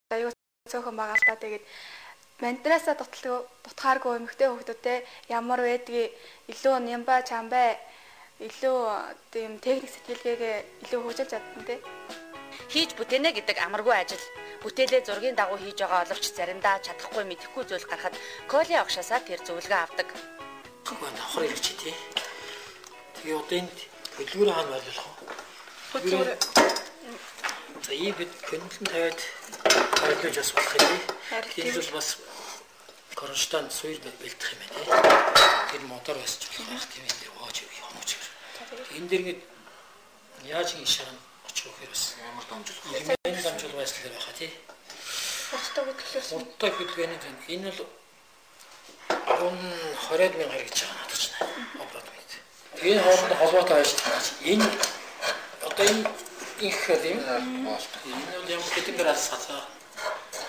аюу цөөхөн байгаа л та. Тэгээд мандраасаа дутхааргүй эмэгтэй хүүхдүүдтэй ямар байдгийг илүү нямба чамбай илүү тийм техник сэтгэлгээгээ илүү хөгжүүлж чадсан тий. Хийж бүтээнэ гэдэг амаргүй ажил. Бүтээлээ зургийн дагуу хийж байгаа оловч заримдаа чадахгүй мэдэхгүй зүйл гарахад Коли огшаасаа тэр зөвлөгөө авдаг. Гоо давхар ирж тий. Тэгээ одоо энд хөдөлгөөр хаана байлуулах вэ? Хөдөлгөөр за ийм хөндлөн тавиад байлуулж бас болох юм. Тийм л бас Кронштадт суур бэлдэх юм байна тий. Тэр мотор басж болох тийм энэ дэр гоож юм уу. Энэ дэр ингэ яаж ингэ шарна очих вэ бас ямар дамжуулах. Энэ дамжуулах байслаар байхаа тий. Хурдтай хөдөлгөөс. Хурдтай хөдөлгөөний энэ бол 20 мянга гэж байгаа надад ч обрат мэд. Энэ хоорондоо холбоотой ажиллаж энэ одоо энэ их юм. Энэ бол ямар хэдэн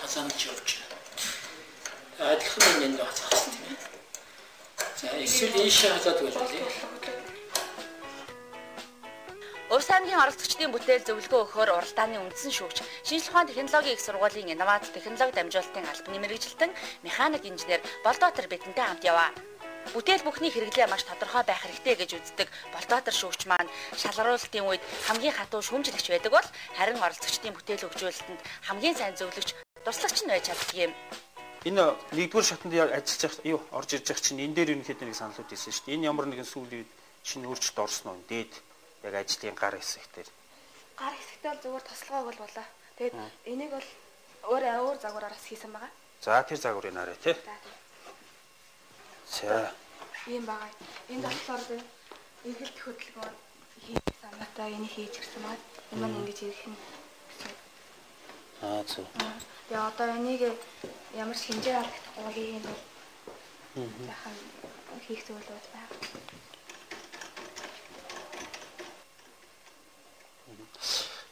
хацааны ч явж байна. Адилхан энэ хацаасан тийм ээ. За эсвэл энэ шахаад гэж байна. Увс аймгийн оролцогчдын бүтээл зөвлөгөө өгөхөөр уралдааны үндсэн шүүгч, шинжлэх ухааны технологийн их сургуулийн инновац технологи дамжуулалтын албаны мэргэжилтэн, механик инженер Болдоотор бидэнтэй хамт яваа. Бүтээл бүхний хэрэглээ маш тодорхой байх хэрэгтэй гэж үздэг Болдоотор шүүгч маань шалгаруулалтын үед хамгийн хатуу шүүмжлэгч байдаг бол харин оролцогчдын бүтээл хөгжүүлэлтэнд хамгийн сайн зөвлөгч, туслагч нь байж чаддаг юм. Энэ нэгдүгээр шатанд ажиллаж орж ирж байгаа чинь энэ дээр ерөнхийдөө нэг саналуд ирсэн шүү дээ. Энэ ямар нэгэн сүүлийн шинэ өөрчлөлт орсон уу? Дээд яг ажлын гар хэсэгтэр. Гар хэсэгтээ бол зүгээр тослогоог бол болоо. Тэгээд энийг бол өөр загвараас хийсэн байгаа. За тэр загварыг нараа тий. За. Ийм байгаа. Энд болохоор эргэлт хөдөлгөөн хийх санаатай энийг хийж ирсэн байна. Энэ маань ингэж ирэх нь. Зөв. Тэгээ одоо энийг ямар ч хэмжээр алдахгүй юм бол яхан хийх зөвлөд байна.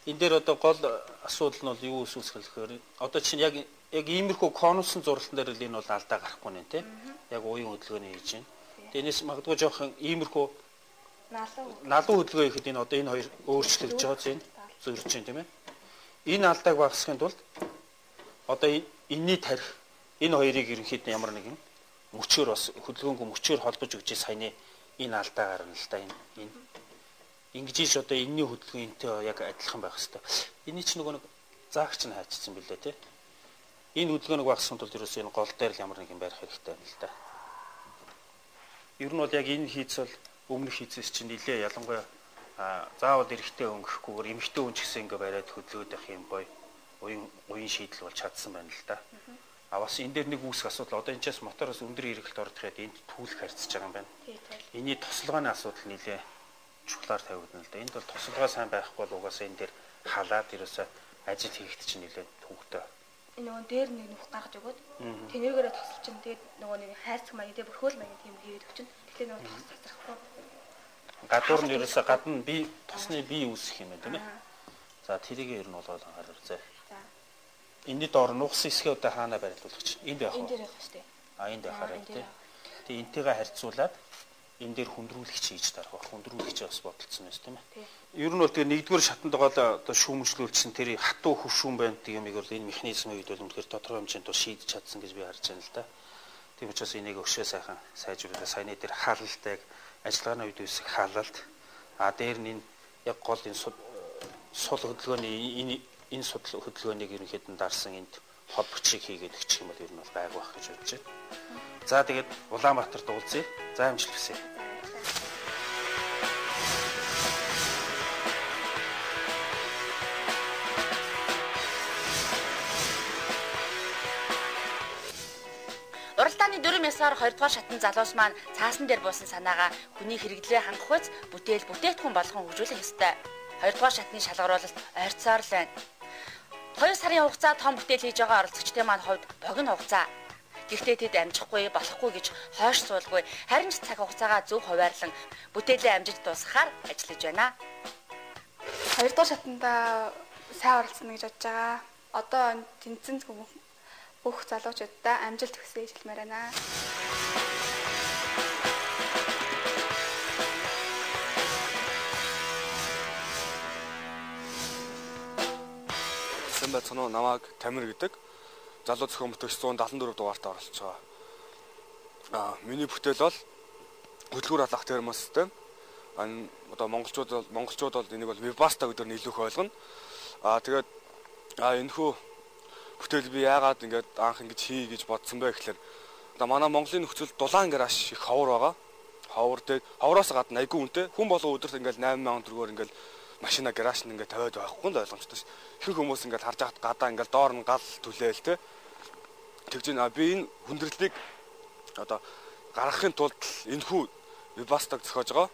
Энэ дээр одоо гол асуудал нь бол юу үүсэх гэхээр одоо чинь яг иймэрхүү конусын зуралтан дээр л энэ бол алдаа гарахгүй нэ тий. Яг уян хөдөлгөөний хийж байна. Тэрнээс магадгүй жоохон иймэрхүү налуу хөдөлгөөн ихэд энэ одоо энэ хоёр өөрчлөгдөж байгаа зэн зөрж байна тийм ээ. Энэ алдааг багасгахын тулд одоо энэний тарих энэ хоёрыг ерөнхийдөө ямар нэгэн мөчөөр бас хөдөлгөөнгөө мөчөөр холбож өгч саяны энэ алдаа гарна л да энэ ингэж иш одоо энэний хөдөлгөөн энтэй яг адилхан байх хэвээр. Эний ч нөгөө нэг заагч нь хайчсан билээ тий. Энэ хөдөлгөөнийг багасгахын тулд ерөөсөө энэ гол дээр л ямар нэгэн барих хэрэгтэй юм л да. Ер нь бол яг энэ хийц бол өмнөх хийцээс чинь нэлээ ялангуяа заавал эрэгтэй өнгөхгүйгээр эмэгтэй хүн ч гэсэн ингэ бариад хөдөлгөөд байх юм гоё уян шийдэл бол чадсан байна л да. Бас энэ дээр нэг үүсэх асуудал одоо энэ ч бас мотороос өндөр эргэлт ордоход энд түүлэх харьцаж байгаа юм байна. Эний тослогооны асуудал нэлээ чухлаар тавигдана л да. Энд бол тослогоо сайн байхгүй бол угаасаа энэ дээр халаад ерөөсөө ажил хийхэд чинь нэлээ төвөгтэй. Энэ нөгөө дээр нэг нүх гаргаж өгөөд тэнэргээрээ тосолч чинь тэгээд нөгөө нэг хайрцаг маяг дээр бүрхөөл маяг тийм хийгээд өгчин. Тэгэхээр нөгөө тос цацрахгүй. Гадуур нь ерөөсөө гадна би тосны бие үүсэх юм байна тийм ээ. За тэрийг ер нь болоод анхаарах зэ. За. Энэний доор нугас хэсгээ одоо хаана байрлуулах чинь? Энд байх уу? Энд дээр байх шүү дээ. Энд байхаарай тий. Тэгээ энтэйгээ харьцуулаад энэ дээр хүндрүүлэгч хийж тарах байх. Хүндрүүлэгч бас бодолцсон юм тийм ээ. Ер нь бол тэгээ нэгдүгээр шатанд байгаа одоо шүүмжлүүлсэн тэр хатуу хөвшүүн байна гэдэг юмыг бол энэ механизмын үед бол үнэхээр тодорхой хэмжээнд шийдэж чадсан гэж би харж байна л да. Тийм учраас энийг өшөө сайхан сайжруулаад саяны дээр хаалалтайг ажиллагааны үед үүсэх хаалалт дээр нь энэ яг гол энэ сул хөдөлгөөний энэ судал хөдөлгөөнийг ерөнхийдөө дарсан энд холбогчийг хийгээд өгчих юм бол ер нь бол гайг байх гэж бодож байна. За тэгээд Улаанбаатарт уулзъя. За амжилт хүсье. Уралдааны 4 мясаар 2 дугаар шатны залуус маань цаасан дээр буусан санаагаа хүний хэрэглээ хангах үз бүтээтгүн болгон хөгжүүлэх ёстой. 2 дугаар шатны шалгаруулалт ойрцоор л байна. 2 сарын хугацаа том бүтээл хийж байгаа оролцогчдын маань хувьд богино хугацаа. Гэхдээ тэд амжихгүй болохгүй гэж хойш суулгүй харин ч цаг хугацаагаа зөв хуваарлан бүтээлээ амжиж дуусгахаар ажиллаж байна. 2 дугаар шатанда сайн оролцсон гэж бодож байгаа. Одоо тэнцэн бүх залуучуудаа амжилт хүсье гэж хэлмээр байна. сайн байцгаана уу? Намайг Тамир гэдэг. Залуу зохион бүтээгч 174 дугаарт оролцож байгаа. Миний бүтээл бол хөдөлгүүр халаах термос систем. Одоо монголчууд бол энийг бол Webasto гэдэг нь илүү их ойлгоно. Тэгээд энэхүү бүтээл би яагаад ингээд анх ингэж хий гэж бодсон бэ гэхээр одоо манай Монголын нөхцөл дулаан гараж их ховор байгаа. Ховроос гадна айгүй үнэтэй. Хүн болго өдөрт ингээд 8000 төгрөгөөр ингээд машина гараж нь ингээд тавиад байхгүй л ойлгомжтой ш. Ихэнх хүмүүс ингээд харж хахад гадаа ингээд доор нь гал түлээл те. Тэгж би энэ хүндрэлтийг одоо гаргахын тулд энэхүү Webasto-г зохиож байгаа.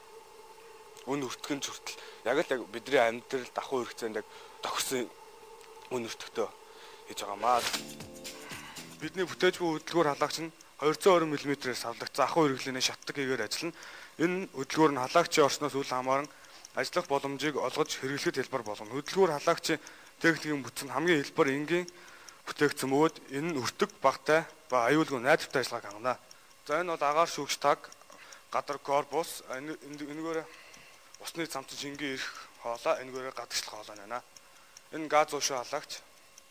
Үн өртгөн хүртэл яг л бидний амьдрал давхуу хэрэгцээнд яг тохирсон үн өртөгтэй хийж байгаамаа. Бидний бүтээж буй хөдөлгүүр халагч нь 220 мм-ээс авлагдсан ахуй хэрэглээний шатдаг хийгээр ажиллана. Энэ хөдөлгүүр нь халагчийн орчноос үл хамааран ажиллах боломжийг олгож хэрэглэхэд хэлбэр болгоно. Хөдөлгүүр халагчийн техникийн бүтцэн хамгийн хэлбэр энгийн бүтээгдэхүүн бөгөөд энэ нь өртөг, багтай ба аюулгүй найдвартай ажиллагааг хангана. За энэ бол агаар шүүгч таг, гадар корпус, энэгээр усны цамцын шингийн эрх хоолой, энэгээр гадагшлах хоолой байна. Энэ газ уушаа халагч.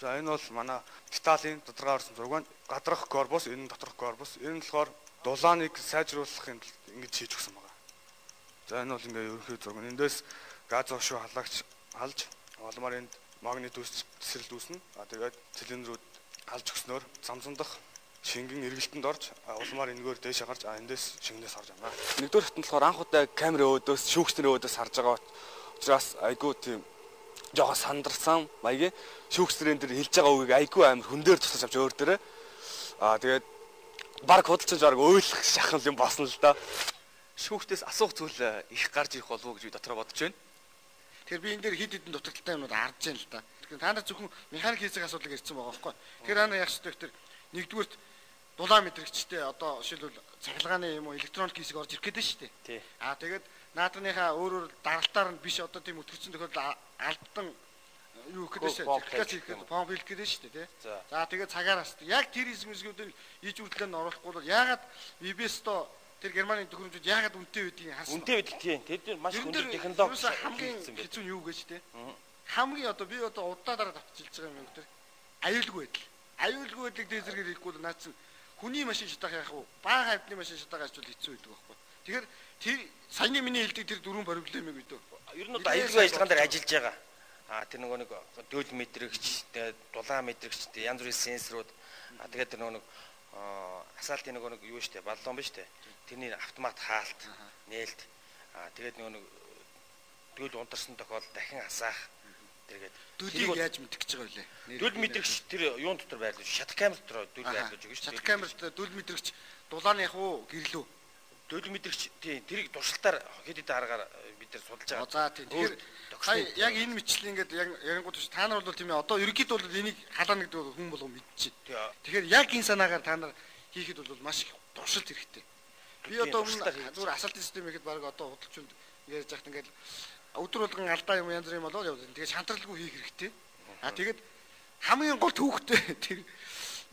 За энэ бол манай Италийн тодорхой орсон зураг байна. Гадрах корпус, энэ доторх корпус. Энэ нь болохоор дулааныг сайжруулахын ингэж хийж өгсөн байна. За энэ бол ингээ ерөнхий зураг. Эндээс газ уушаа халагч алж, олмоор энд магнит үсрэл дүүснэ. Тэгээд цилиндрүүд алж өгснөөр цамцан дах шингэн эргэлтэнд орж, улмаар энэгээр дээшээ гарч, эндээс шингэнээс харж байна. Нэгдүгээр хатанд болохоор анх удаа камер өөдөөс, шүүгчдийн өөдөөс харж байгаа учраас айгүй тийм жоохон сандарсан маягийн шүүгчдэрэн дээр хэлж байгаа үгийг айгүй амар хүн дээр тусаж авч өөр дээрээ. Тэгээд баг худалчилж арга ойлгох шахал юм босно л да. Шүүгчдээс асуух зүйл их гарч ирэх болов уу гэж би дотроо бодож байна. Тэгэхээр би энэ дээр хэд хэдэн дутагдaltaй юмнууд харж байна л да. Тэгэхээр та нар зөвхөн механик хийцэг асуудлыг ярьсан байгаа байхгүй. Тэгэхээр та нар яг ч тэгэхээр нэгдүгürt дулаан мэдрэгчтэй одоо жишээлбэл цахилгааны юм уу электроник хэсэг орж ирэх гэдэг нь шүү дээ. Тэгээд наадмынхаа өөрөөр даралтаар нь биш одоо тийм өтгөрцөн тохиолдол алдан юу гэдэг чинь помп хийх гэдэг шүү дээ тий. За тэгээд цагаар хасдаг. Яг тэр хэсгүүдийг иж үрдлээ нь оруулахгүй бол яагаад Webasto тэр Германы төхөөрөмжүүд яагаад үнэтэй байдгийг харсан. Үнэтэй байдаг тийм. Тэд маш хүнд технологи хамгийн хэцүү нь юу гэж тий. Хамгийн одоо би одоо удаадараа давтжилж байгаа юм гэдэг аюулгүй байдал. Аюулгүй байдлыг дээзэргээр хийхгүй бол наац хүний машин шатах яах вэ? Бага хавьны машин шатах ажил хэцүү байдаг байхгүй. Тэгэхээр тэр саяны миний хэлдэг тэр дөрвөн проблемыг бид ер нь одоо аюулгүй ажиллагаан дээр ажиллаж байгаа. Тэр нөгөө нэг дөөл мэдрэгч, дулаан мэдрэгч, янз бүрийн сенсорууд, тэгээд тэр нөгөө нэг асаалтын нөгөө нэг юу штэ, баллон биш штэ. Тэрний автомат хаалт, нээлт. Тэгээд нөгөө нэг дөөл унтарсан тохиолдолд дахин асаах. Тэгээд дөлийг яаж мэдэх гэж байгаа вэ? Дөл мэдрэгч тэр юун дотор байрлаж, шат камер дотор дөл байрлаж байгаа шүү дээ. Шат камерт дөл мэдрэгч дулааны яг уу гэрлүү. Дөл мэдрэгч тийм тэрийг туршилтаар хэд хэдэн аргаар бид нар судалж байгаа. За тийм. Тэгэхээр яг энэ мэтчлийн ингээд яг ярингууд биш та нар бол тийм ээ одоо ерөнхийдөө бол энийг халаана гэдэг хүн болго мэдчихэв. Тэгэхээр яг энэ санаагаар та нар хийхэд бол маш их туршилт хэрэгтэй. Би одоо зүгээр асаалтын систем ихэд баг одоо худалчунд ярьж яхад ингээд өдөр болгон алдаа юм янз бүр юм болоод явдаг. Тэгээд шантралгүй хийх хэрэгтэй. Тэгээд хамгийн гол төвхтэй тэр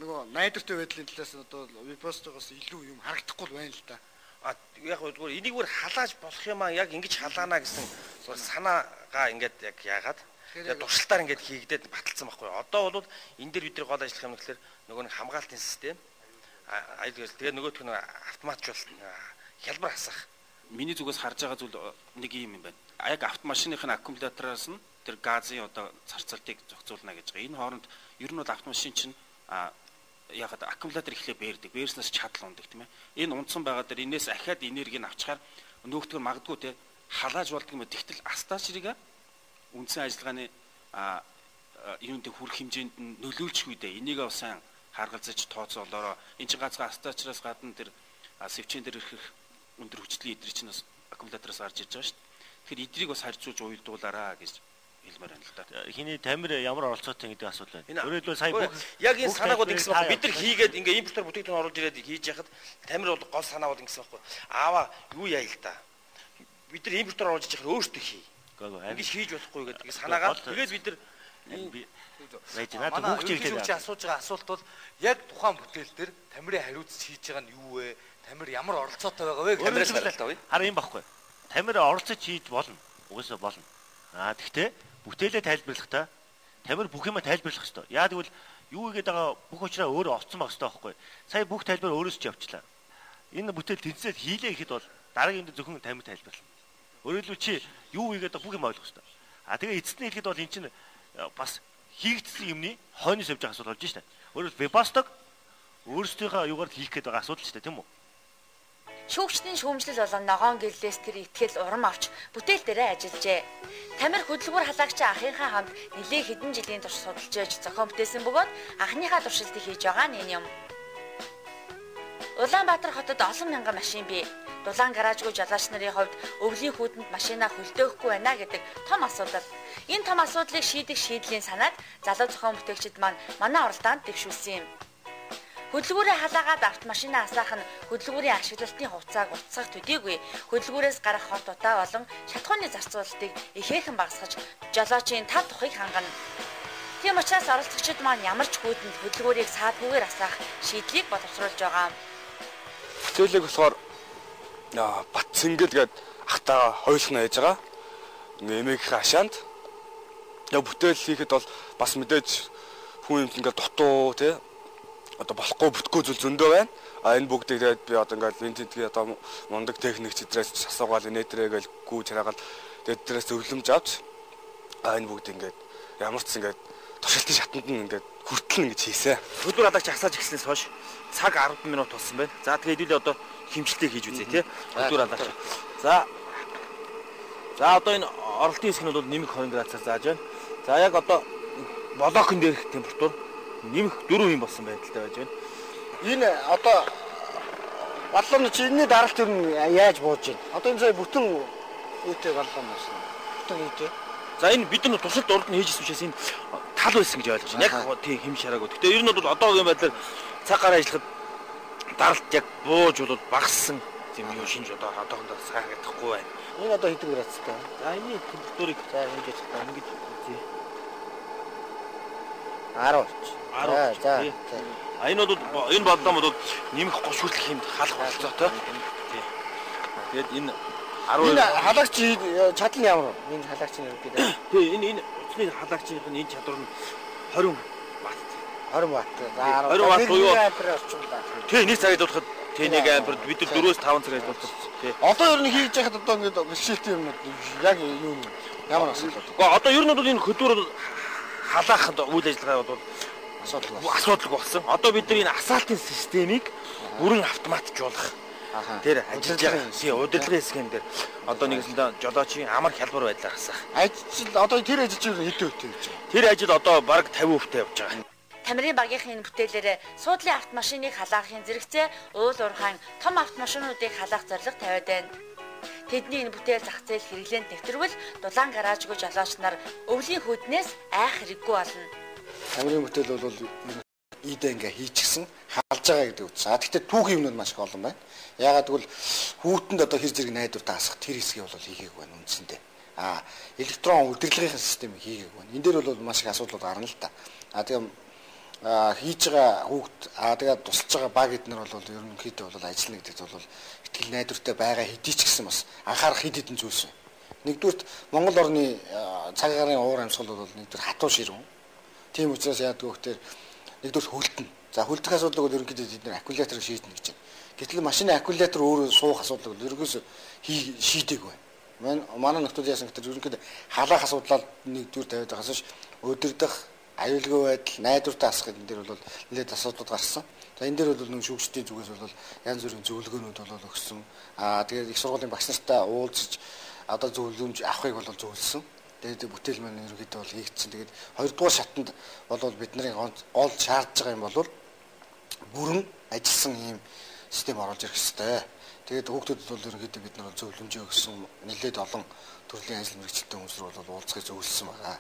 нөгөө найдвартай байдлын талаас нь одоо Webasto-гоос илүү юм харагдахгүй байна л да. Яг зүгээр энийг бүр халааж болох юм аа яг ингэж халаана гэсэн санаагаа ингээд яг яагаад тэгээд туршилтаар ингээд хийгдээд баталсан байхгүй. Одоо бол энэ дээр бидний гол ажиллах юм гэхэлэр нөгөө нэг хамгаалтын систем тэгээд нөгөөх нь автоматжуулалт хялбар хасах. Миний зүгээс харж байгаа зүйл нэг юм байна. Яг автомашиныхын аккумулятороос нь тэр газын одоо царцалтыг зохицуулна гэж байгаа. Энэ хооронд ер нь бол автомашин чинь яг аккумулятор ихлэ бээрдэг. Бээрснээс чадал ундаг тийм ээ. Энэ унтсан байгаа дээр энээс ахаад энергийг авчгаар нөгөөтгөр магадгүй те халааж болдог юм. Тэгтэл астачрыг үндсэн ажиллагааны юунд хүрэх хэмжээнд нь нөлөөлчих үедээ энийг сайн харгалзаж тооцоолороо энэ чинь ганцхан астачраас гадна тэр сэвчэн дээр ирэх өндөр хүчлийн эдрийг чинь бас аккумулятороос гарч ирж байгаа шүү дээ. Тэгэхээр эдрийг бас харьцуулж уйлдуулаараа гэж хэлмээр байна л да. Хиний Тамир ямар оролцоотой гэдэг асуудал байна. Өөрөлдөө сая бүх яг энэ санаагууд ингэсэн байхгүй. Бид нар хийгээд ингээ импортер бүтээгдэхүүн оруулж ирээд хийж яхад Тамир бол гол санаавууд ингэсэн байхгүй. Аава юу яа л да. Бид нар импортер оруулж иж яхад өөртөө хий. Ингэж хийж болохгүй гэдэг санаагаа тэгээд бид нар манай хөгжүүлэгч асууж байгаа асуулт бол яг тухайн бүтээл дээр Тамирын хариуцж хийж байгаа нь юу вэ? Тамир ямар оролцоотой байгаа вэ? Тамираас асуулт авъя. Хараа юм баггүй. Тамир оролцож хийж болно. Угаасаа болно. Тэгтээ бүтээлээ тайлбарлахдаа Тамир бүх юма тайлбарлах хэрэгтэй. Яа тэгвэл юу игээд байгаа бүх учраас өөрөө олцсон байх хэрэгтэй байхгүй. Сая бүх тайлбар өөрөөс ч явчлаа. Энэ бүтээл тэнцээд хийлээ гэхэд бол дараагийн өдөр зөвхөн тамир тайлбарлана. Өөрөөр хэлбэл чи юу игээд байгаа бүх юм ойлгох хэрэгтэй. Тэгээ эцэст нь хэлэхэд бол эн чинь бас хийгдсэн юмны хойноос явж байгаа асуудал болж штэ. Өөрөөр вебастаг өөрсдийнхөө юугаар хийх гээд байгаа асуудал штэ тийм үү? Шүүгчдийн шүүмжлэл болон ногоон гэрлээс тэр итгэл урам авч бүтээл дээрээ ажиллажээ. Тамир хөдөлгүүр халагчийн ахынхаа хамт нэлээ хэдэн жилийн турш судалж яж зохион бүтээсэн бөгөөд анхныхаа туршилтыг хийж байгаа нь энэ юм. Улаанбаатар хотод олон мянган машин бий. Дулаан гаражгүй жолооч нарын хувьд өвлийн хүүтэнд машинаа хөлтөөхгүй байна гэдэг том асуудал. Энэ том асуудлыг шийдэх шийдлийн санааг залуу зохион бүтээгчид маань манай оролдоонд дэвшүүлсэн юм. Хөдөлгүүрээ халаагаад автомашинаа асаах нь хөдөлгүүрийн ашиглалтын хугацааг уртсах төдийгүй хөдөлгүүрээс гарах хот утаа болон шатхууны зарцуулалтыг ихээхэн багасгаж жолоочийн тав тухыг хангана. Тийм учраас оролцогчид маань ямар ч хүүтэнд хөдөлгүүрийг саадгүйгээр асаах шийдлийг боловсруулж байгаа. Зөөлөг болохоор Батцэнгэл гээд ахтаа хойлохна яаж байгаа. Эмээгийнхээ хашаанд бүтээл хийхэд бол бас мэдээж хүн юм ингээд дутуу тий одоо болохгүй бүтггүй зүйл зөндөө байна. Энэ бүгдийг тэгээд би одоо ингээд винтентгийн одоо мундаг техникч эдрээс асуугаал инээдрээ гээл гүйж хараагаал тэгээд эдрээс өвлөмж авч энэ бүгд ингээд ямар ч ингээд туршилтын шатанд нь ингээд хүртэл ингэж хийсэн. Хөдөлгүүр халагч асааж гиснээс хойш цаг 10 минут болсон байна. За тэгээд хэдүүлээ одоо хэмжилтийг хийж үзье тий. Хөдөлгүүр халагч. За одоо энэ оролтын хэсгнүүд бол нэмэх 20 градусаар зааж байна. За яг одоо блокын дээрх температур нэмэх 4 юм болсон байдалтай байж байна. Энэ одоо баллон чи энэний даралт юу яаж бууж байна? Одоо энэ сая бүтэн үүтэй баллон байна. Бүтэн үүтэй. За энэ бид нар туршилт урд нь хийжсэн учраас энэ тал байсан гэж ойлгож байна. Яг тийм хэм шараагүй. Гэхдээ ер нь бол одоогийн байдлаар цаг гараа ажиллахад даралт яг бууж бол багассан тийм юу шинж одоохондоо сайн гэдэггүй байна. Энэ одоо хэдэн градустай? За энэ температурыг за ингэж ажиллах ингэж үзье. 10. За. Энэ бол энэ бодлоо бол нэмэх 30 хүртэл хэмд халах болцоотой. Тэгээд энэ 12 халагч чадал нь ямар вэ? Энэ халагчийн гэдэг. Тий энэ утасны халагчийн энэ чадвар нь 20 ватт. 20 ватт. За 20 ватт буюу ампер орчим байна. Тий 1 цагт удахад тий 1 ампер бид нар 4-5 цаг ажилладаг. Тий. Одоо ер нь хийж яхад одоо ингэ бэлшээлтэй юмнууд яг юу ямар асуудал вэ? Гэхдээ одоо ер нь бол энэ хөдөлгүүр халаахад үйл ажиллагаа бол асуудалгүй болсон. Одоо бид нар энэ асаалтын системийг бүрэн автоматжуулах тэр ажиллаж байгаа. Тий удирдлагын схем дээр одоо нэгсэндээ жолоочийн амар хялбар байдлаар асаах. Ажил одоо тэр ажил чинь хэдэн хувьтай гэж байна? Тэр ажил одоо бараг 50% явж байгаа. Тамирын багийнхын энэ бүтээлээр суудлын автомашиныг халаахын зэрэгцээ уул уурхайн том автомашинуудыг халаах зорилго тавиад байна. Тэдний энэ бүтээл зах зээл хэрэглээнд нэвтрвэл дулаан гаражгүй жолооч нар өвлийн хөднөөс айх хэрэггүй болно. Тамирын бүтээл бол ийдээ ингээ хийчихсэн халж байгаа гэдэг үгс. Гэхдээ түүхийн юмнууд маш их олон байна. Яагаад гэвэл хүүтэнд одоо хэр зэрэг найдвартай хасах тэр хэсгийг бол хийгээгүй байна үндсэндээ. Электрон удирдлагын системийг хийгээгүй байна. Энэ дээр бол маш их асуудлууд гарна л та. Тэгээ хийж байгаа хүүхд тэгээд тусалж байгаа баг эднэр бол ерөнхийдөө бол ажиллана гэдэгт бол ихтгэл найдвартай байгаа хэдий ч гэсэн бас анхаарах хэд хэдэн зүйлс байна. Нэгдүгürt Монгол орны цаг агаарын уур амьсгал бол нэгдүгээр хатуу ширүүн. Тийм учраас яадаг вэ гэхээр нэгдүгээр хөлтөн. За хөлдөх асуудлыг бол ерөнхийдөө бид нэр аккумуляторыг шийднэ гэж байна. Гэтэл машины аккумулятор өөрөө суух асуудлыг бол ерөөсөө шийдэггүй байна. Манай нөхдөл яасан гэхээр ерөнхийдөө халаах асуудлаа нэгдүгээр тавиад байгаас өдөрдох аюулгүй байдал, найдвартай асах энэ дээр бол нэлээд асуудлууд гарсан. За энэ дээр бол нэг шүүгчдийн зүгээс бол янз бүрийн зөвлөгөөнүүд бол өгсөн. Тэгээд их сургуулийн багш нартай уулзаж одоо зөвлөмж авахыг бол зөвлөсөн. Тэгээд бүтээл маань ерөнхийдөө бол хийгдсэн. Тэгээд хоёрдугаар шатанд бол бидний гол шаардж байгаа юм бол бүрэн ажилласан ийм систем оруулж ирэх хэрэгтэй. Тэгээд хүүхдүүдэд бол ерөнхийдөө бид нар зөвлөмж өгсөн. Нэлээд олон төрлийн ажил мэргэжилтийн хүмүүсрүү бол уулзахыг зөвлөсөн байна.